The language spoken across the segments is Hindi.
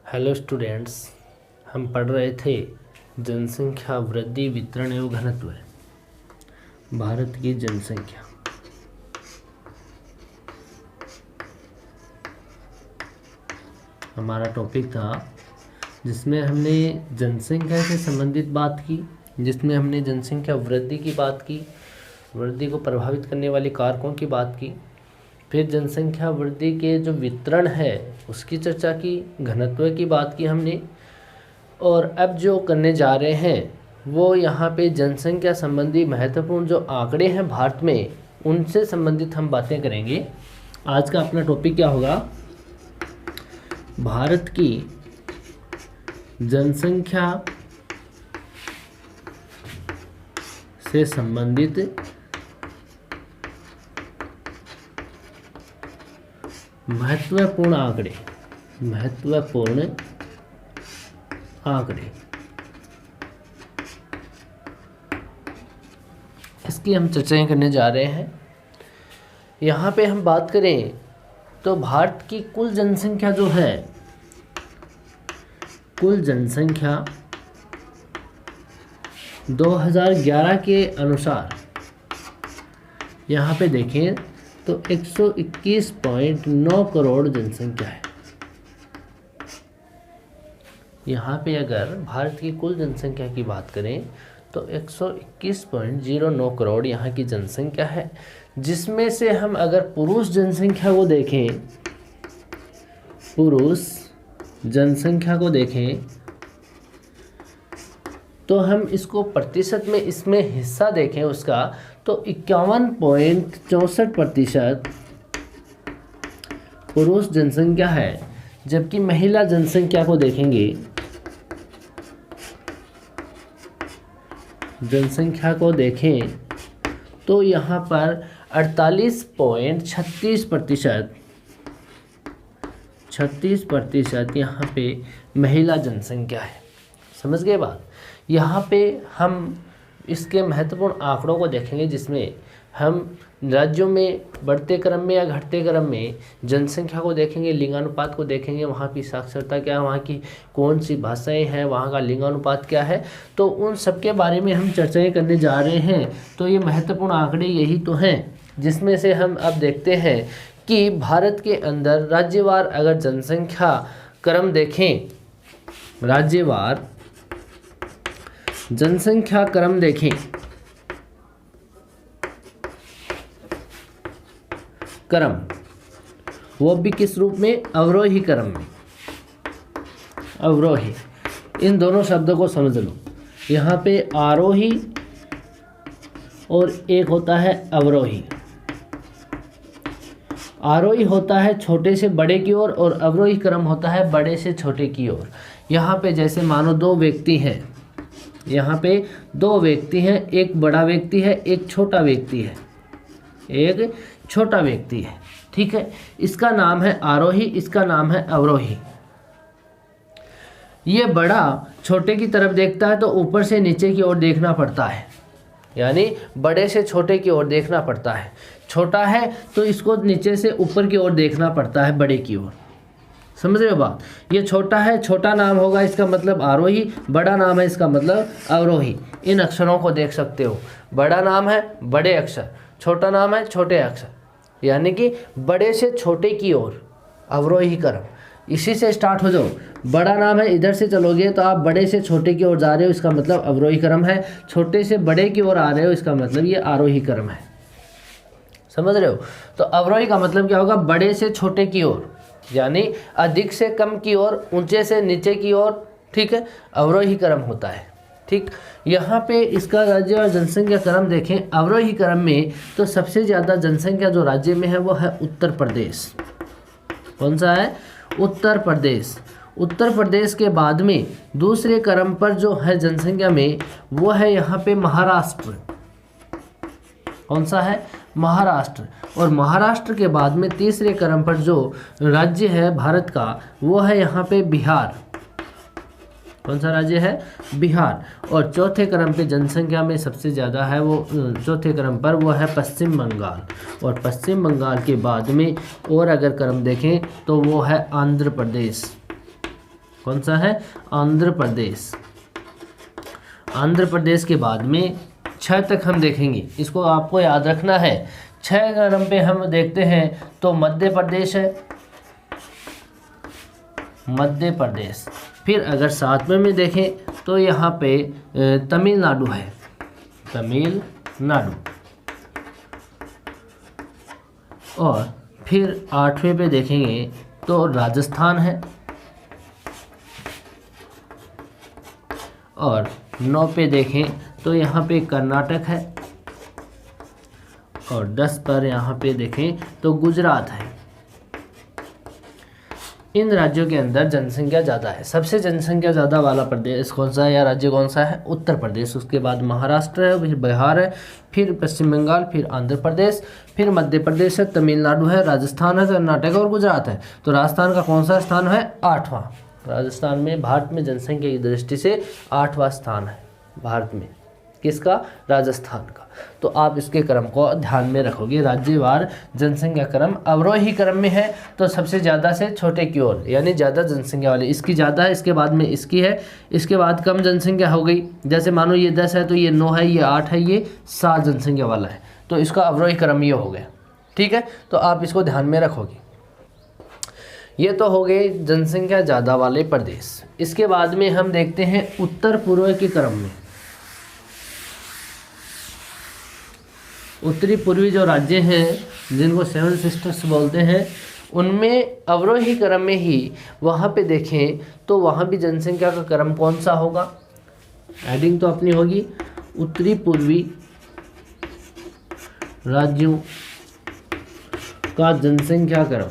हेलो स्टूडेंट्स, हम पढ़ रहे थे जनसंख्या वृद्धि वितरण एवं घनत्व, भारत की जनसंख्या। हमारा टॉपिक था जिसमें हमने जनसंख्या से संबंधित बात की, जिसमें हमने जनसंख्या वृद्धि की बात की, वृद्धि को प्रभावित करने वाले कारकों की बात की, फिर जनसंख्या वृद्धि के जो वितरण है उसकी चर्चा की, घनत्व की बात की हमने। और अब जो करने जा रहे हैं वो यहाँ पे जनसंख्या संबंधी महत्वपूर्ण जो आंकड़े हैं भारत में, उनसे संबंधित हम बातें करेंगे। आज का अपना टॉपिक क्या होगा? भारत की जनसंख्या से संबंधित महत्वपूर्ण आंकड़े, इसकी हम चर्चाएं करने जा रहे हैं। यहाँ पे हम बात करें तो भारत की कुल जनसंख्या जो है, कुल जनसंख्या 2011 के अनुसार यहाँ पे देखें तो 121.9 करोड़ जनसंख्या है। यहाँ पे अगर भारत की कुल जनसंख्या की बात करें तो 121.09 करोड़ यहाँ की जनसंख्या है, जिसमें से हम अगर पुरुष जनसंख्या को देखें, पुरुष जनसंख्या को देखें तो हम इसको प्रतिशत में इसमें हिस्सा देखें उसका, तो 51.64% पुरुष जनसंख्या है। जबकि महिला जनसंख्या को देखेंगे, जनसंख्या को देखें तो यहाँ पर 36% यहाँ पे महिला जनसंख्या है। समझ गए बात? यहाँ पे हम इसके महत्वपूर्ण आंकड़ों को देखेंगे, जिसमें हम राज्यों में बढ़ते क्रम में या घटते क्रम में जनसंख्या को देखेंगे, लिंगानुपात को देखेंगे, वहाँ की साक्षरता क्या है, वहाँ की कौन सी भाषाएं हैं, वहाँ का लिंगानुपात क्या है, तो उन सब के बारे में हम चर्चाएं करने जा रहे हैं। तो ये महत्वपूर्ण आंकड़े यही तो हैं, जिसमें से हम अब देखते हैं कि भारत के अंदर राज्यवार अगर जनसंख्या क्रम देखें, राज्यवार जनसंख्या क्रम देखें, क्रम वो भी किस रूप में? अवरोही क्रम में। अवरोही, इन दोनों शब्दों को समझ लो। यहाँ पे आरोही और एक होता है अवरोही। आरोही होता है छोटे से बड़े की ओर और अवरोही क्रम होता है बड़े से छोटे की ओर। यहाँ पे जैसे मानो दो व्यक्ति हैं, यहाँ पे दो व्यक्ति हैं, एक बड़ा व्यक्ति है, एक छोटा व्यक्ति है, एक छोटा व्यक्ति है, ठीक है। इसका नाम है आरोही, इसका नाम है अवरोही। ये बड़ा छोटे की तरफ देखता है तो ऊपर से नीचे की ओर देखना पड़ता है, यानी बड़े से छोटे की ओर देखना पड़ता है। छोटा है तो इसको नीचे से ऊपर की ओर देखना पड़ता है, बड़े की ओर। समझ रहे हो बात? ये छोटा है, छोटा नाम होगा इसका मतलब आरोही, बड़ा नाम है इसका मतलब अवरोही। इन अक्षरों को देख सकते हो, बड़ा नाम है बड़े अक्षर, छोटा नाम है छोटे अक्षर, यानी कि बड़े से छोटे की ओर अवरोही क्रम। इसी से स्टार्ट हो जाओ। बड़ा नाम है, इधर से चलोगे तो आप बड़े से छोटे की ओर जा रहे हो, इसका मतलब अवरोही क्रम है। छोटे से बड़े की ओर आ रहे हो, इसका मतलब ये आरोही क्रम है। समझ रहे हो? तो अवरोही का मतलब क्या होगा? बड़े से छोटे की ओर, यानी अधिक से कम की ओर, ऊंचे से नीचे की ओर, ठीक है, अवरोही क्रम होता है। ठीक, यहाँ पे इसका राज्य और जनसंख्या क्रम देखें अवरोही क्रम में, तो सबसे ज़्यादा जनसंख्या जो राज्य में है वो है उत्तर प्रदेश। कौन सा है? उत्तर प्रदेश। उत्तर प्रदेश के बाद में दूसरे क्रम पर जो है जनसंख्या में वो है यहाँ पे महाराष्ट्र। कौन सा है? महाराष्ट्र। और महाराष्ट्र के बाद में तीसरे क्रम पर जो राज्य है भारत का वो है यहाँ पे बिहार। कौन सा राज्य है? बिहार। और चौथे क्रम पे जनसंख्या में सबसे ज़्यादा है वो, चौथे क्रम पर वो है पश्चिम बंगाल। और पश्चिम बंगाल के बाद में और अगर क्रम देखें तो वो है आंध्र प्रदेश। कौन सा है? आंध्र प्रदेश। आंध्र प्रदेश के बाद में 6 तक हम देखेंगे, इसको आपको याद रखना है। 6 नंबर पे हम देखते हैं तो मध्य प्रदेश है, मध्य प्रदेश। फिर अगर 7वें में देखें तो यहाँ पे तमिलनाडु है, तमिलनाडु। और फिर 8वें पे देखेंगे तो राजस्थान है, और 9 पे देखें तो यहाँ पे कर्नाटक है, और 10 पर यहाँ पे देखें तो गुजरात है। इन राज्यों के अंदर जनसंख्या ज़्यादा है। सबसे जनसंख्या ज़्यादा वाला प्रदेश कौन सा है या राज्य कौन सा है? उत्तर प्रदेश। उसके बाद महाराष्ट्र है, फिर बिहार है, फिर पश्चिम बंगाल, फिर आंध्र प्रदेश, फिर मध्य प्रदेश है, तमिलनाडु है, राजस्थान है, कर्नाटक और गुजरात है। तो राजस्थान का कौन सा स्थान है? 8वां। राजस्थान में भारत में जनसंख्या की दृष्टि से 8वां स्थान है भारत में। किसका? राजस्थान का। तो आप इसके क्रम को ध्यान में रखोगे। राज्यवार जनसंख्या क्रम अवरोही क्रम में है, तो सबसे ज़्यादा से छोटे की ओर, यानी ज़्यादा जनसंख्या वाले। इसकी ज़्यादा है, इसके बाद में इसकी है, इसके बाद कम जनसंख्या हो गई। जैसे मानो ये 10 है तो ये 9 है, ये 8 है, ये 7 जनसंख्या वाला है, तो इसका अवरोही क्रम ये हो गया। ठीक है, तो आप इसको ध्यान में रखोगे। ये तो हो गए जनसंख्या ज़्यादा वाले प्रदेश। इसके बाद में हम देखते हैं उत्तर पूर्व के क्रम में। उत्तरी पूर्वी जो राज्य हैं जिनको 7 सिस्टर्स बोलते हैं, उनमें अवरोही क्रम में ही वहाँ पे देखें तो वहाँ भी जनसंख्या का क्रम कौन सा होगा? एडिंग तो अपनी होगी। उत्तरी पूर्वी राज्यों का जनसंख्या क्रम,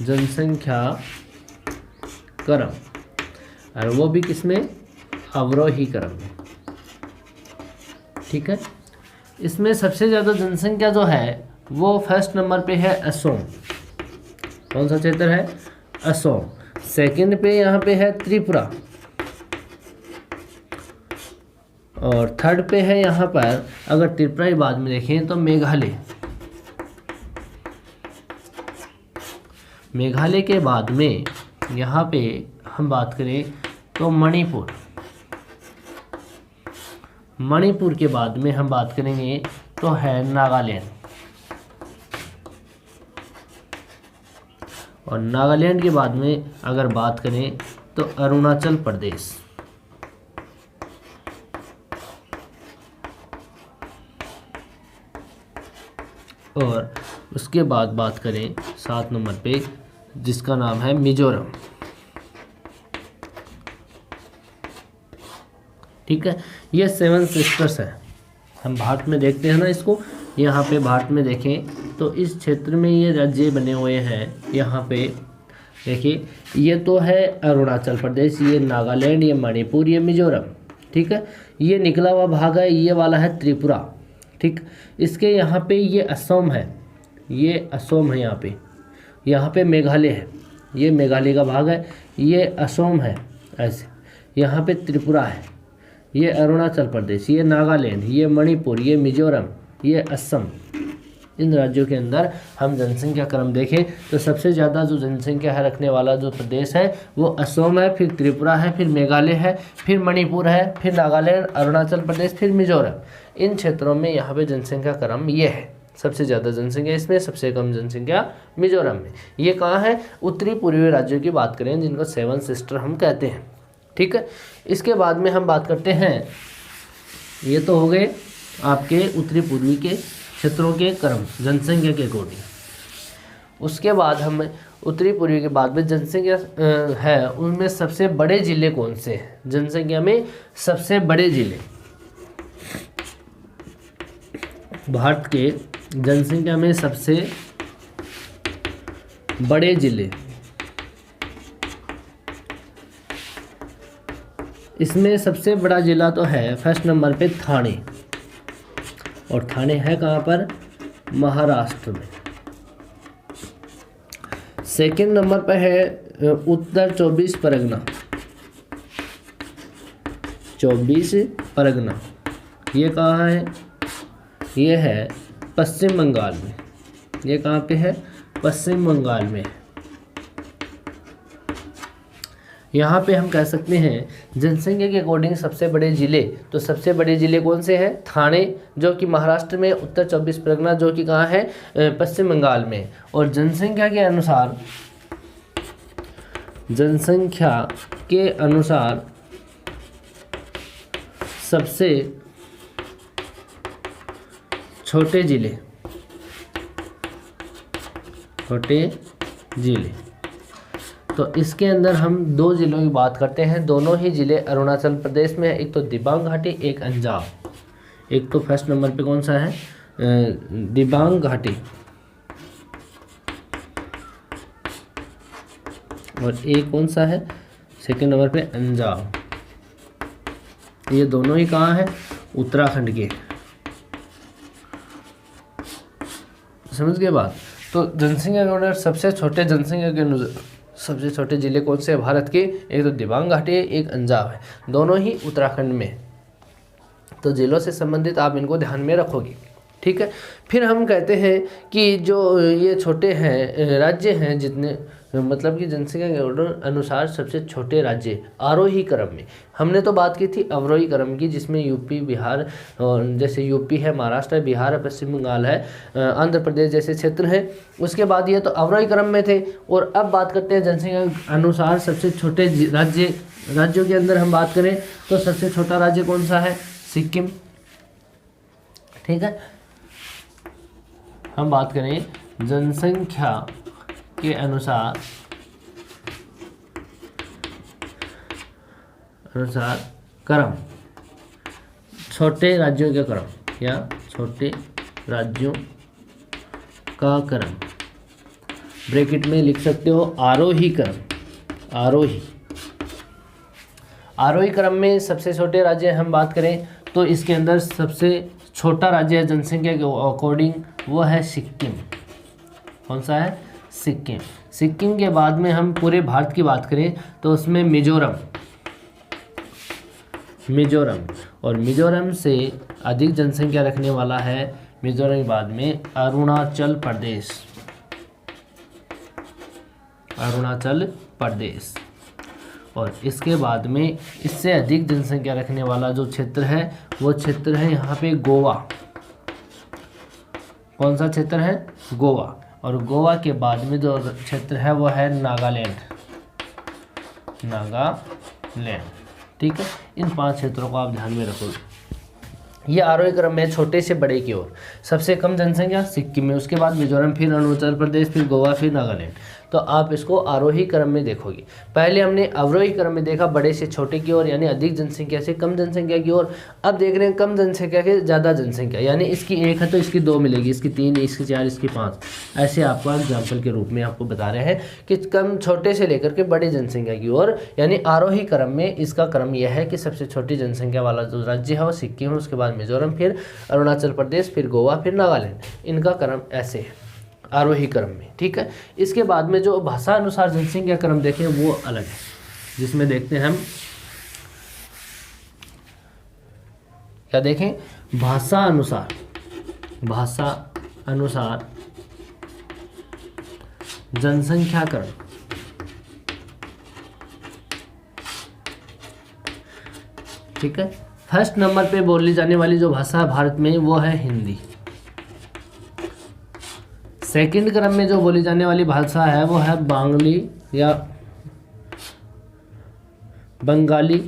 जनसंख्या क्रम, और वो भी किसमें? अवरोही क्रम में। ठीक है, इसमें सबसे ज़्यादा जनसंख्या जो है वो फर्स्ट नंबर पे है असम। कौन सा क्षेत्र है? असम। सेकंड पे यहाँ पे है त्रिपुरा, और थर्ड पे है यहाँ पर, अगर त्रिपुरा के बाद में देखें तो मेघालय। मेघालय के बाद में यहाँ पे हम बात करें तो मणिपुर। मणिपुर के बाद में हम बात करेंगे तो है नागालैंड, और नागालैंड के बाद में अगर बात करें तो अरुणाचल प्रदेश। और उसके बाद बात करें 7 नंबर पे, जिसका नाम है मिजोरम। ठीक है, ये 7 सिस्टर्स है। हम भारत में देखते हैं ना इसको, यहाँ पे भारत में देखें तो इस क्षेत्र में ये राज्य बने हुए हैं। यहाँ पे देखिए, ये तो है अरुणाचल प्रदेश, ये नागालैंड, ये मणिपुर, ये मिजोरम। ठीक है, ये निकला हुआ भाग है, ये वाला है त्रिपुरा। ठीक, इसके यहाँ पे ये असम है, ये असम है। यहाँ पे मेघालय है, ये मेघालय का भाग है, ये असम है ऐसे। यहाँ पे त्रिपुरा है, ये अरुणाचल प्रदेश, ये नागालैंड, ये मणिपुर, ये मिजोरम, ये असम। इन राज्यों के अंदर हम जनसंख्या क्रम देखें तो सबसे ज़्यादा जो जनसंख्या है रखने वाला जो प्रदेश है वो असम है, फिर त्रिपुरा है, फिर मेघालय है, फिर मणिपुर है, फिर नागालैंड, अरुणाचल प्रदेश, फिर मिजोरम। इन क्षेत्रों में यहाँ पे जनसंख्या क्रम ये है। सबसे ज़्यादा जनसंख्या इसमें, सबसे कम जनसंख्या मिजोरम में। ये कहाँ है? उत्तरी पूर्वी राज्यों की बात करें जिनको 7 सिस्टर हम कहते हैं। ठीक है, इसके बाद में हम बात करते हैं, ये तो हो गए आपके उत्तरी पूर्वी के क्षेत्रों के क्रम जनसंख्या के अकॉर्डिंग। उसके बाद हम उत्तरी पूर्वी के बाद में जनसंख्या है, उनमें सबसे बड़े जिले कौन से हैं? जनसंख्या में सबसे बड़े जिले भारत के जनसंख्या में सबसे बड़े जिले, इसमें सबसे बड़ा जिला तो है फर्स्ट नंबर पे थाने, और थाने है कहाँ पर? महाराष्ट्र में। सेकंड नंबर पे है उत्तर 24 परगना, 24 परगना। ये कहाँ है? ये है पश्चिम बंगाल में। ये कहाँ पे है? पश्चिम बंगाल में। यहाँ पे हम कह सकते हैं जनसंख्या के अकॉर्डिंग सबसे बड़े ज़िले, तो सबसे बड़े ज़िले कौन से हैं? ठाणे जो कि महाराष्ट्र में, उत्तर 24 परगना जो कि कहाँ है? पश्चिम बंगाल में। और जनसंख्या के अनुसार सबसे छोटे ज़िले, तो इसके अंदर हम 2 ज़िलों की बात करते हैं। दोनों ही ज़िले अरुणाचल प्रदेश में है, एक तो दिबांग घाटी, एक अंजाव। एक तो फर्स्ट नंबर पे कौन सा है? दिबांग घाटी, और एक कौन सा है? सेकंड नंबर पे अंजाव। ये दोनों ही कहाँ है? उत्तराखंड के। समझ गए बात? तो जनसंख्या के अंदर सबसे छोटे ज़िले कौन से हैं भारत के? एक तो दिबांग घाटी है, एक अंजाव है, दोनों ही उत्तराखंड में। तो ज़िलों से संबंधित आप इनको ध्यान में रखोगे, ठीक है। फिर हम कहते हैं कि जो ये छोटे हैं राज्य हैं, जितने मतलब कि जनसंख्या के अनुसार सबसे छोटे राज्य आरोही क्रम में। हमने तो बात की थी अवरोही क्रम की, जिसमें यूपी, बिहार, जैसे यूपी है, महाराष्ट्र है, बिहार है, पश्चिम बंगाल है, आंध्र प्रदेश जैसे क्षेत्र हैं। उसके बाद ये तो अवरोही क्रम में थे। और अब बात करते हैं जनसंख्या के अनुसार सबसे छोटे राज्यों के अंदर हम बात करें तो सबसे छोटा राज्य कौन सा है? सिक्किम, ठीक है। हम बात करें जनसंख्या के अनुसार क्रम, छोटे राज्यों के क्रम या छोटे राज्यों का क्रम, ब्रैकेट में लिख सकते हो आरोही क्रम। आरोही क्रम में सबसे छोटे राज्य हम बात करें तो इसके अंदर सबसे छोटा राज्य है जनसंख्या के अकॉर्डिंग, वो है सिक्किम। कौन सा है? सिक्किम। सिक्किम के बाद में हम पूरे भारत की बात करें तो उसमें मिजोरम, और मिजोरम से अधिक जनसंख्या रखने वाला है, मिजोरम के बाद में अरुणाचल प्रदेश, और इसके बाद में इससे अधिक जनसंख्या रखने वाला जो क्षेत्र है वो क्षेत्र है यहाँ पे गोवा। कौन सा क्षेत्र है? गोवा। और गोवा के बाद में जो क्षेत्र है वो है नागालैंड, ठीक है। इन 5 क्षेत्रों को आप ध्यान में रखोगे। ये आरोही क्रम में छोटे से बड़े की ओर। सबसे कम जनसंख्या सिक्किम में, उसके बाद मिजोरम, फिर अरुणाचल प्रदेश, फिर गोवा, फिर नागालैंड। तो आप इसको आरोही क्रम में देखोगे। पहले हमने अवरोही क्रम में देखा बड़े से छोटे की ओर, यानी अधिक जनसंख्या से कम जनसंख्या की ओर। अब देख रहे हैं कम जनसंख्या के ज़्यादा जनसंख्या, यानी इसकी 1 है तो इसकी 2 मिलेगी, इसकी 3, इसकी 4, इसकी 5। ऐसे आपको एग्जाम्पल के रूप में आपको बता रहे हैं कि कम छोटे से लेकर के बड़ी जनसंख्या की ओर, यानी आरोही क्रम में इसका क्रम यह है कि सबसे छोटी जनसंख्या वाला जो राज्य है वो सिक्किम है, उसके बाद मिजोरम, फिर अरुणाचल प्रदेश, फिर गोवा, फिर नागालैंड। इनका क्रम ऐसे है आरोही क्रम में, ठीक है। इसके बाद में जो भाषा अनुसार जनसंख्या क्रम देखें वो अलग है, जिसमें देखते हैं हम क्या देखें? भाषा अनुसार जनसंख्या क्रम। ठीक है। फर्स्ट नंबर पे बोली जाने वाली जो भाषा है भारत में वो है हिंदी। सेकंड क्रम में जो बोली जाने वाली भाषा है वो है बांग्ली या बंगाली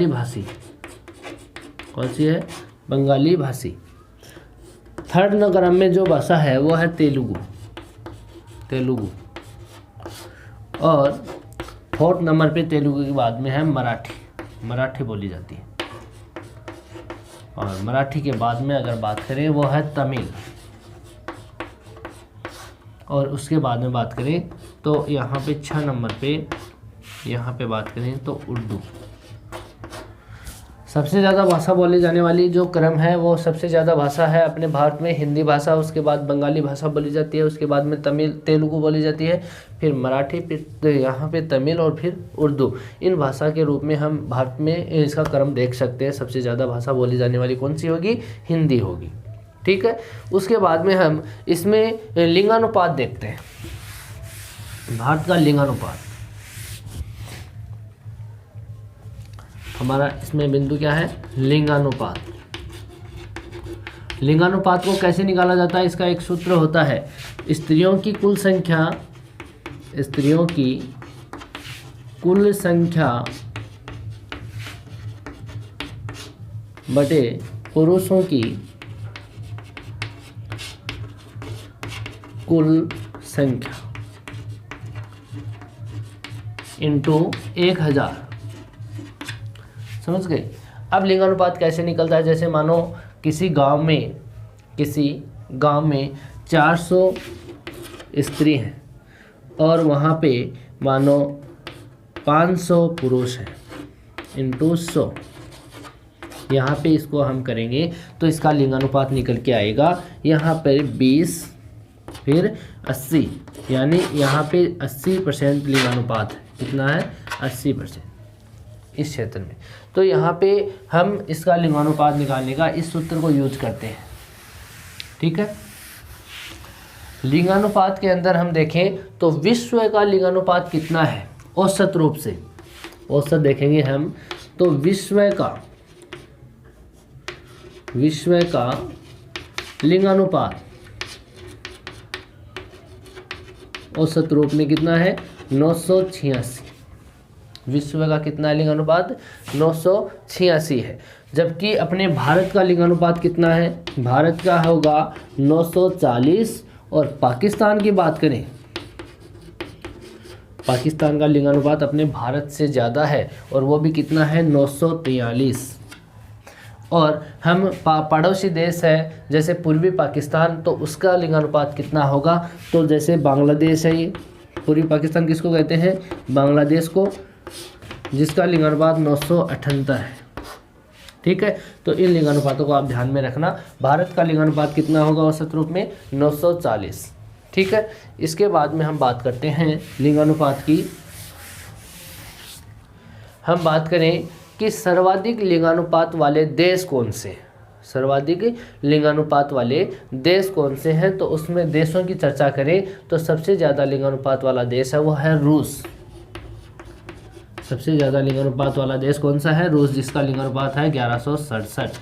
भाषी। कौन सी है? बंगाली भाषी। थर्ड क्रम में जो भाषा है वो है तेलुगु। और फोर्थ नंबर पे तेलुगु के बाद में है मराठी बोली जाती है। और मराठी के बाद में अगर बात करें वो है तमिल। और उसके बाद में बात करें तो यहाँ पे 6 नंबर पे यहाँ पे बात करें तो उर्दू। सबसे ज़्यादा भाषा बोली जाने वाली जो क्रम है वो सबसे ज़्यादा भाषा है अपने भारत में हिंदी भाषा, उसके बाद बंगाली भाषा बोली जाती है, उसके बाद में तेलुगु बोली जाती है, फिर मराठी, फिर यहाँ पे तमिल और फिर उर्दू। इन भाषा के रूप में हम भारत में इसका क्रम देख सकते हैं। सबसे ज़्यादा भाषा बोली जाने वाली कौन सी होगी? हिंदी होगी। ठीक है। उसके बाद में हम इसमें लिंगानुपात देखते हैं। भारत का लिंगानुपात हमारा इसमें बिंदु क्या है, लिंगानुपात। लिंगानुपात को कैसे निकाला जाता है, इसका एक सूत्र होता है, स्त्रियों की कुल संख्या बटे पुरुषों की कुल संख्या इंटू 1000। समझ गए। अब लिंगानुपात कैसे निकलता है, जैसे मानो किसी गांव में 400 स्त्री हैं और वहाँ पे मानो 500 पुरुष हैं, इंटू 100। यहाँ पे इसको हम करेंगे तो इसका लिंगानुपात निकल के आएगा, यहाँ पर 20 फिर 80, यानी यहाँ पे 80% लिंगानुपात है। कितना है, 80% इस क्षेत्र में। तो यहाँ पे हम इसका लिंगानुपात निकालने का इस सूत्र को यूज करते हैं। ठीक है। लिंगानुपात के अंदर हम देखें तो विश्व का लिंगानुपात कितना है, औसत रूप से औसत देखेंगे हम तो विश्व का लिंगानुपात औसत रूप में कितना है, 986। विश्व का कितना लिंगानुपात, 986 है। जबकि अपने भारत का लिंगानुपात कितना है, भारत का होगा 940। और पाकिस्तान की बात करें, पाकिस्तान का लिंगानुपात अपने भारत से ज़्यादा है और वो भी कितना है, 943। और हम पड़ोसी देश है जैसे पूर्वी पाकिस्तान, तो उसका लिंगानुपात कितना होगा, तो जैसे बांग्लादेश है, ये पूर्वी पाकिस्तान किसको कहते हैं, बांग्लादेश को, जिसका लिंगानुपात 978 है। ठीक है। तो इन लिंगानुपातों को आप ध्यान में रखना। भारत का लिंगानुपात कितना होगा औसत रूप में, 940। ठीक है। इसके बाद में हम बात करते हैं लिंगानुपात की। हम बात करें कि सर्वाधिक लिंगानुपात वाले देश कौन से, सर्वाधिक लिंगानुपात वाले देश कौन से हैं, तो उसमें देशों की चर्चा करें तो सबसे ज़्यादा लिंगानुपात वाला देश है वो है रूस। सबसे ज़्यादा लिंगानुपात वाला देश कौन सा है, रूस, जिसका लिंगानुपात है 1167।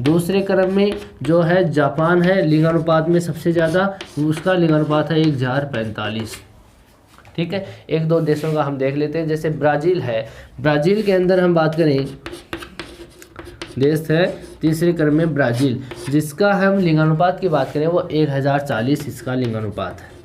दूसरे क्रम में जो है जापान है, लिंगानुपात में सबसे ज़्यादा, उसका लिंगानुपात है 1045। ठीक है। एक दो देशों का हम देख लेते हैं, जैसे ब्राज़ील है, ब्राज़ील के अंदर हम बात करें, देश है तीसरे क्रम में ब्राज़ील, जिसका हम लिंगानुपात की बात करें वो 1040 इसका लिंगानुपात है।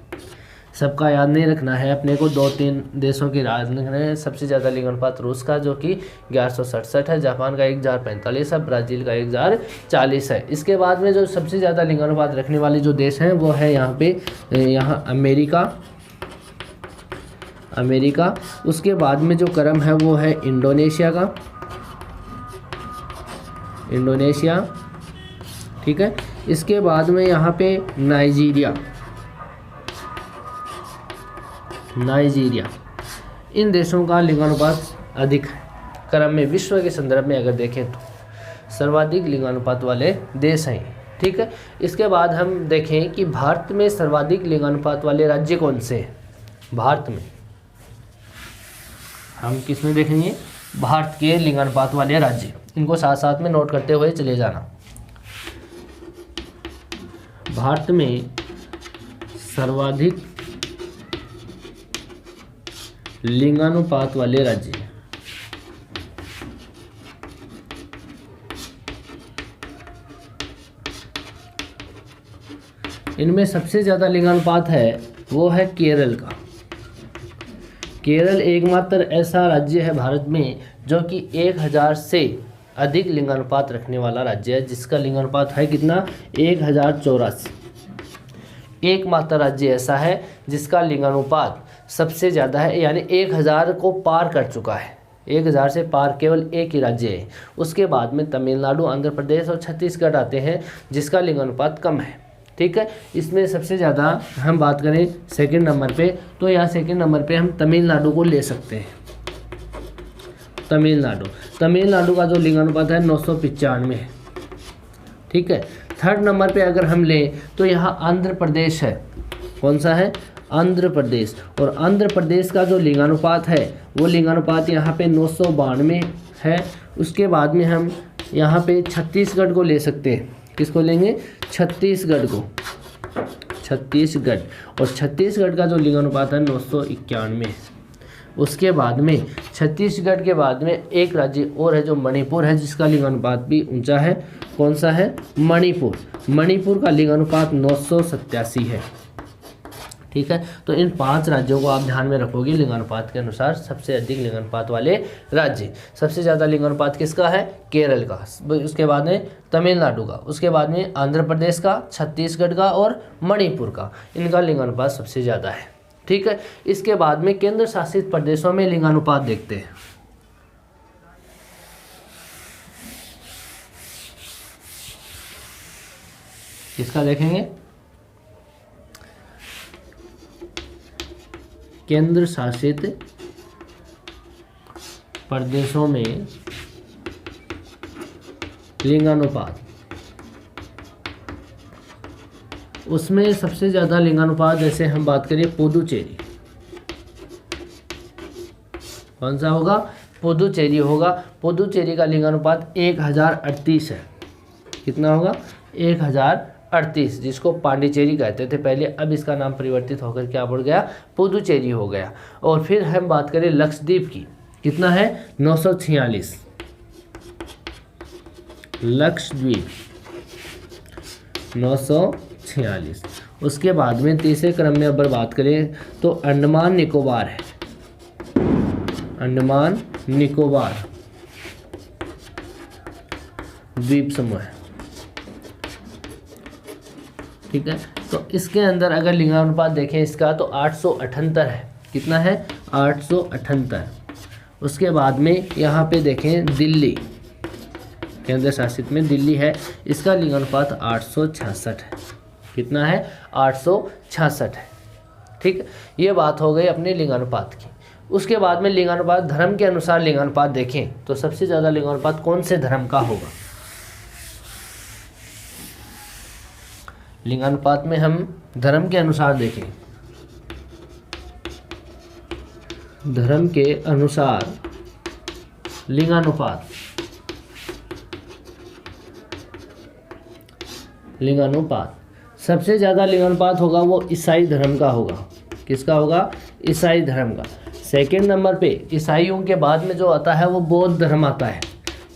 सबका याद नहीं रखना है अपने को, 2-3 देशों की याद रखना है। सबसे ज़्यादा लिंगानुपात रूस का जो कि 1167 है, जापान का 1045 है, ब्राज़ील का 1040 है। इसके बाद में जो सबसे ज़्यादा लिंगानुपात रखने वाले जो देश हैं वो है यहाँ अमेरिका। उसके बाद में जो क्रम है वो है इंडोनेशिया। ठीक है। इसके बाद में यहाँ पे नाइजीरिया। इन देशों का लिंगानुपात अधिक है क्रम में। विश्व के संदर्भ में अगर देखें तो सर्वाधिक लिंगानुपात वाले देश हैं। ठीक है। इसके बाद हम देखें कि भारत में सर्वाधिक लिंगानुपात वाले राज्य कौन से हैं। भारत में हम किस में देखेंगे, भारत के लिंगानुपात वाले राज्य, इनको साथ साथ में नोट करते हुए चले जाना। भारत में सर्वाधिक लिंगानुपात वाले राज्य, इनमें सबसे ज़्यादा लिंगानुपात है वो है केरल का। केरल एकमात्र ऐसा राज्य है भारत में जो कि 1000 से अधिक लिंगानुपात रखने वाला राज्य है, जिसका लिंगानुपात है कितना, 1084। एकमात्र राज्य ऐसा है जिसका लिंगानुपात सबसे ज़्यादा है, यानी 1000 को पार कर चुका है। 1000 से पार केवल एक ही राज्य है। उसके बाद में तमिलनाडु, आंध्र प्रदेश और छत्तीसगढ़ आते हैं, जिसका लिंगानुपात कम है। ठीक है। इसमें सबसे ज़्यादा हम बात करें सेकंड नंबर पे, तो यहाँ सेकंड नंबर पे हम तमिलनाडु को ले सकते हैं। तमिलनाडु का जो लिंगानुपात है 995 है। ठीक है। थर्ड नंबर पे अगर हम लें तो यहाँ आंध्र प्रदेश है। कौन सा है, आंध्र प्रदेश। और आंध्र प्रदेश का जो लिंगानुपात है वो लिंगानुपात यहाँ पे 992 है। उसके बाद में हम यहाँ पे छत्तीसगढ़ को ले सकते हैं। किसको लेंगे? छत्तीसगढ़ को। छत्तीसगढ़, और छत्तीसगढ़ का जो लिंगानुपात है 991 है। उसके बाद में छत्तीसगढ़ के बाद में एक राज्य और है जो मणिपुर है, जिसका लिंगानुपात भी ऊंचा है। कौन सा है? मणिपुर। मणिपुर का लिंगानुपात 987 है। ठीक है, तो इन 5 राज्यों को आप ध्यान में रखोगे लिंगानुपात के अनुसार सबसे अधिक लिंगानुपात वाले राज्य। सबसे ज़्यादा लिंगानुपात किसका है? केरल का। उसके बाद में तमिलनाडु का, उसके बाद में आंध्र प्रदेश का, छत्तीसगढ़ का और मणिपुर का। इनका लिंगानुपात सबसे ज़्यादा है। ठीक है, इसके बाद में केंद्र शासित प्रदेशों में लिंगानुपात देखते हैं। किसका देखेंगे? केंद्र शासित प्रदेशों में लिंगानुपात। उसमें सबसे ज़्यादा लिंगानुपात, जैसे हम बात करें पुदुचेरी, कौन सा होगा? पुदुचेरी होगा। पुदुचेरी का लिंगानुपात 1038 है। कितना होगा? 1038, जिसको पांडिचेरी कहते थे पहले, अब इसका नाम परिवर्तित होकर क्या बढ़ गया? पुदुचेरी हो गया। और फिर हम बात करें लक्षद्वीप की, कितना है? 946। लक्षद्वीप 946। उसके बाद में तीसरे क्रम में अगर बात करें तो अंडमान निकोबार है। अंडमान निकोबार द्वीप समूह है। ठीक है, तो इसके अंदर अगर लिंगानुपात देखें इसका तो 878 है। कितना है? 878। उसके बाद में यहाँ पे देखें दिल्ली, केंद्र शासित में दिल्ली है, इसका लिंगानुपात 866 है। कितना है? 866 है। ठीक है, ये बात हो गई अपने लिंगानुपात की। उसके बाद में लिंगानुपात, धर्म के अनुसार लिंगानुपात देखें तो सबसे ज़्यादा लिंगानुपात कौन से धर्म का होगा? लिंगानुपात में हम धर्म के अनुसार देखें, धर्म के अनुसार लिंगानुपात, सबसे ज़्यादा लिंगानुपात होगा वो ईसाई धर्म का होगा। किसका होगा? ईसाई धर्म का। सेकंड नंबर पे ईसाइयों के बाद में जो आता है वो बौद्ध धर्म आता है।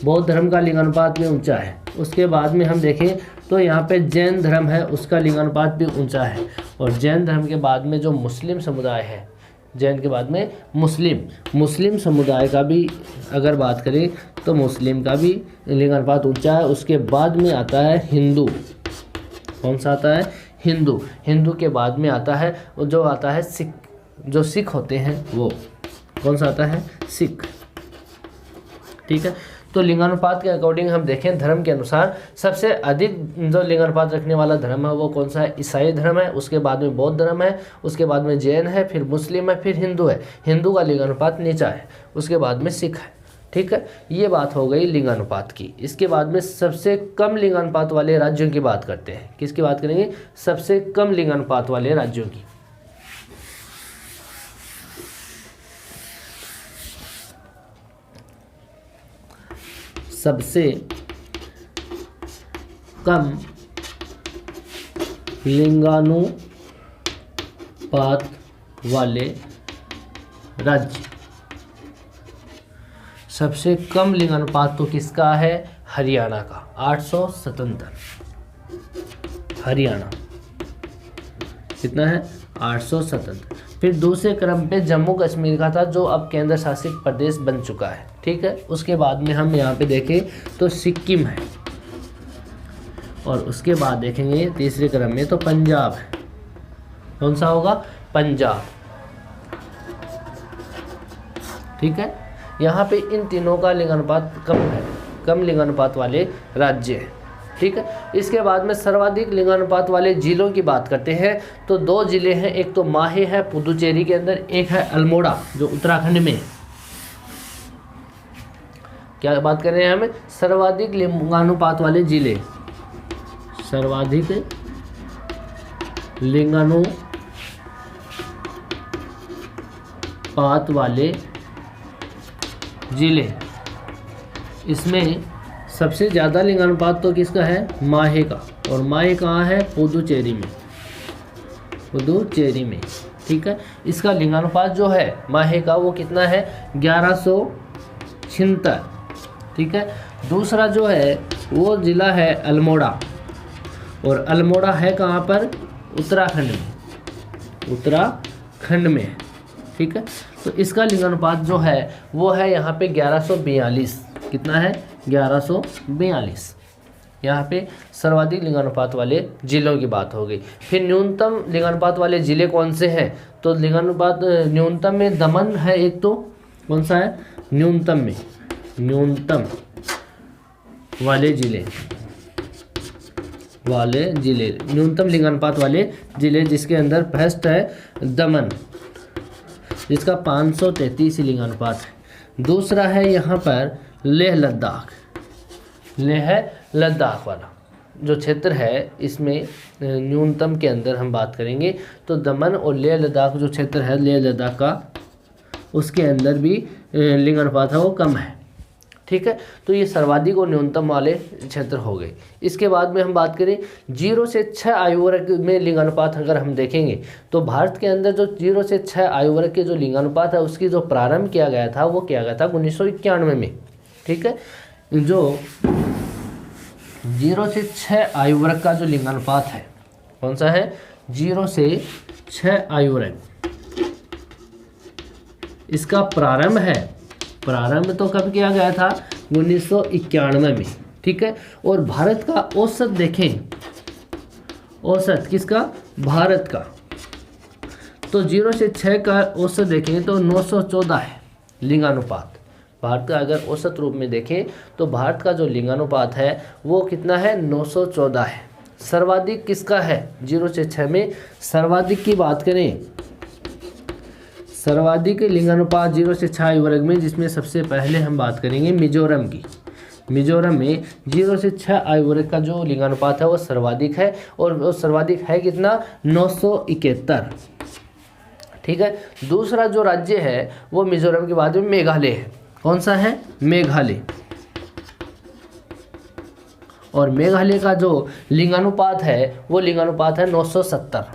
बौद्ध धर्म का लिंगानुपात भी ऊंचा है। उसके बाद में हम देखें तो यहाँ पे जैन धर्म है, उसका लिंगानुपात भी ऊंचा है। और जैन धर्म के बाद में जो मुस्लिम समुदाय है, जैन के बाद में मुस्लिम समुदाय का भी अगर बात करें तो मुस्लिम का भी लिंगानुपात ऊंचा है। उसके बाद में आता है हिंदू। कौन सा आता है? हिंदू। हिंदू के बाद में आता है जो आता है सिख, जो सिख होते हैं वो। कौन सा आता है? सिख। ठीक है, तो लिंगानुपात के अकॉर्डिंग हम देखें धर्म के अनुसार सबसे अधिक जो लिंगानुपात रखने वाला धर्म है वो कौन सा है? ईसाई धर्म है। उसके बाद में बौद्ध धर्म है, उसके बाद में जैन है, फिर मुस्लिम है, फिर हिंदू है। हिंदू का लिंगानुपात नीचा है, उसके बाद में सिख है। ठीक है, ये बात हो गई लिंगानुपात की। इसके बाद में सबसे कम लिंगानुपात वाले राज्यों की बात करते हैं। किसकी बात करेंगे? सबसे कम लिंगानुपात वाले राज्यों की। सबसे कम लिंगानुपात वाले राज्य, सबसे कम लिंगानुपात तो किसका है? हरियाणा का, 877। हरियाणा कितना है? 877। फिर दूसरे क्रम पे जम्मू कश्मीर का था, जो अब केंद्र शासित प्रदेश बन चुका है। ठीक है, उसके बाद में हम यहाँ पे देखें तो सिक्किम है, और उसके बाद देखेंगे तीसरे क्रम में तो पंजाब है। कौन सा होगा? पंजाब। ठीक है, यहाँ पे इन तीनों का लिंगानुपात कम है, कम लिंगानुपात वाले राज्य हैं। ठीक है, इसके बाद में सर्वाधिक लिंगानुपात वाले जिलों की बात करते हैं तो 2 जिले हैं। एक तो माहे है पुदुचेरी के अंदर, एक है अल्मोड़ा जो उत्तराखंड में है। क्या बात कर रहे हैं हम? सर्वाधिक लिंगानुपात वाले जिले, सर्वाधिक लिंगानुपात वाले जिले इसमें सबसे ज़्यादा लिंगानुपात तो किसका है, माहे का। और माहे कहाँ है, पुदुचेरी में, पुदुचेरी में। ठीक है, इसका लिंगानुपात जो है माहे का वो कितना है, 1176। ठीक है, दूसरा जो है वो ज़िला है अल्मोड़ा, और अल्मोड़ा है कहाँ पर, उत्तराखंड में, उत्तराखंड में। ठीक है, तो इसका लिंगानुपात जो है वो है यहाँ पे 1142। कितना है, 1142। यहाँ पे सर्वाधिक लिंगानुपात वाले जिलों की बात हो गई। फिर न्यूनतम लिंगानुपात वाले जिले कौन से हैं, तो लिंगानुपात न्यूनतम में दमन है एक, तो कौन सा है, न्यूनतम में, न्यूनतम वाले जिले, न्यूनतम लिंगानुपात वाले जिले जिसके अंदर फर्स्ट है दमन, जिसका 533 लिंगानुपात है। दूसरा है यहाँ पर लेह लद्दाख, लेह लद्दाख वाला जो क्षेत्र है, इसमें न्यूनतम के अंदर हम बात करेंगे तो दमन और लेह लद्दाख जो क्षेत्र है लेह लद्दाख का, उसके अंदर भी लिंगानुपात है वो कम है। ठीक है, तो ये सर्वाधिक और न्यूनतम वाले क्षेत्र हो गए। इसके बाद में हम बात करें 0 से 6 आयु वर्ग में लिंगानुपात अगर हम देखेंगे तो भारत के अंदर जो 0 से 6 आयु वर्ग के जो लिंगानुपात है उसकी जो प्रारंभ किया गया था वो किया गया था 1991 में। ठीक है, जो 0 से 6 आयु वर्ग का जो लिंगानुपात है कौन सा है, 0 से 6 आयु वर्ग, इसका प्रारंभ है, प्रारंभ तो कब किया गया था, 1991 में। ठीक है, और भारत का औसत देखें, औसत किसका, भारत का, तो 0 से 6 का औसत देखें तो 914 है लिंगानुपात। भारत का अगर औसत रूप में देखें तो भारत का जो लिंगानुपात है वो कितना है, 914 है। सर्वाधिक किसका है, 0 से 6 में सर्वाधिक की बात करें, सर्वाधिक लिंगानुपात 0 से 6 आयु वर्ग में, जिसमें सबसे पहले हम बात करेंगे मिजोरम की। मिजोरम में 0 से 6 आयु वर्ग का जो लिंगानुपात है वो सर्वाधिक है, और वो सर्वाधिक है कितना, 971। ठीक है, दूसरा जो राज्य है वो मिजोरम के बाद में मेघालय है। कौन सा है, मेघालय। और मेघालय का जो लिंगानुपात है वो लिंगानुपात है 970।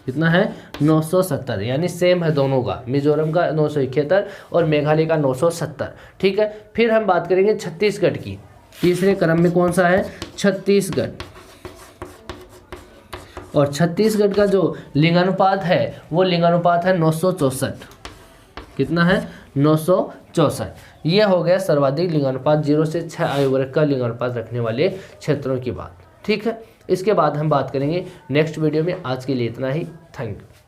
कितना है, 970, यानी सेम है दोनों का, मिजोरम का 971 और मेघालय का 970। ठीक है, फिर हम बात करेंगे छत्तीसगढ़ की। तीसरे क्रम में कौन सा है, छत्तीसगढ़। और छत्तीसगढ़ का जो लिंगानुपात है वो लिंगानुपात है 964। कितना है, 964। ये हो गया सर्वाधिक लिंगानुपात 0 से 6 आयु वर्ग का लिंगानुपात रखने वाले क्षेत्रों की बात। ठीक है, इसके बाद हम बात करेंगे नेक्स्ट वीडियो में। आज के लिए इतना ही, थैंक यू।